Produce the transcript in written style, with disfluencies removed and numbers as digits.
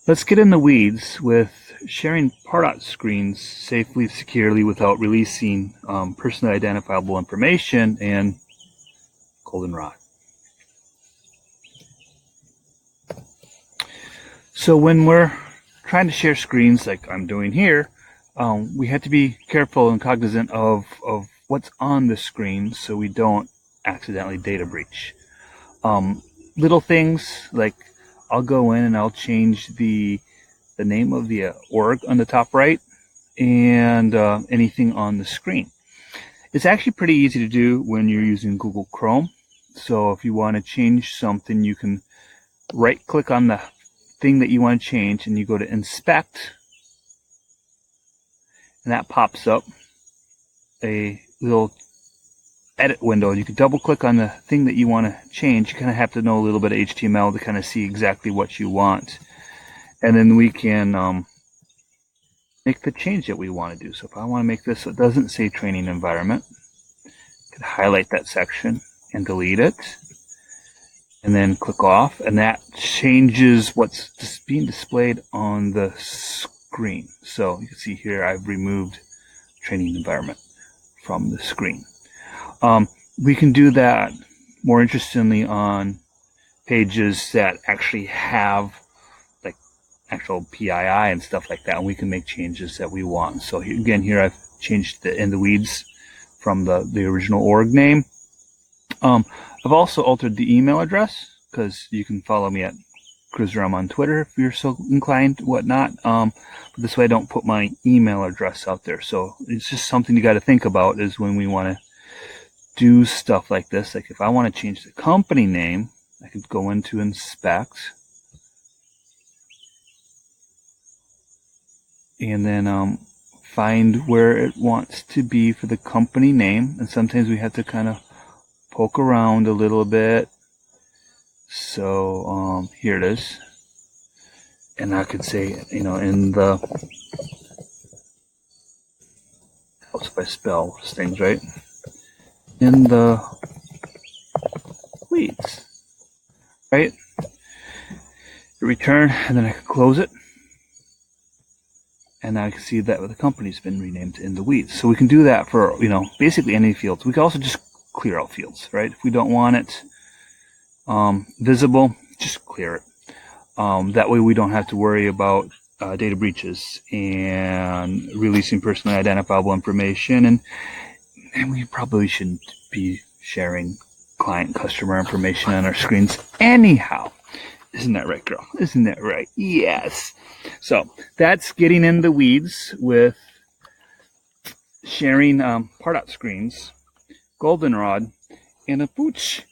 Let's get in the weeds with sharing Pardot screens safely, securely, without releasing personally identifiable information and goldenrod. So when we're trying to share screens like I'm doing here, we have to be careful and cognizant of what's on the screen so we don't accidentally data breach. Little things like I'll go in and I'll change the name of the org on the top right and anything on the screen. It's actually pretty easy to do when you're using Google Chrome. So if you want to change something, you can right click on the thing that you want to change and you go to inspect, and that pops up a little edit window. You can double click on the thing that you want to change. You kind of have to know a little bit of HTML to kind of see exactly what you want, and then we can make the change that we want to do. So if I want to make this so it doesn't say training environment, I can highlight that section and delete it, and then click off, and that changes what's just being displayed on the screen. So you can see here I've removed training environment from the screen. We can do that more interestingly on pages that actually have like actual PII and stuff like that, and we can make changes that we want. So again, here I've changed the in the weeds from the original org name. I've also altered the email address because you can follow me at CruiserM on Twitter if you're so inclined, whatnot. But this way I don't put my email address out there. So it's just something you got to think about is when we want to do stuff like this. Like if I want to change the company name, I could go into inspect and then find where it wants to be for the company name. And sometimes we have to kind of poke around a little bit. So here it is. And I could say, in the, helps if I spell things right, in the weeds, right? Return, and then I can close it. And now I can see that the company's been renamed in the weeds. So we can do that for, basically any fields. We can also just clear out fields, right? If we don't want it visible, just clear it. That way we don't have to worry about data breaches and releasing personally identifiable information. And we probably shouldn't be sharing client customer information on our screens anyhow. Isn't that right, girl? Isn't that right? Yes. So that's getting in the weeds with sharing Pardot screens, goldenrod, and a pooch.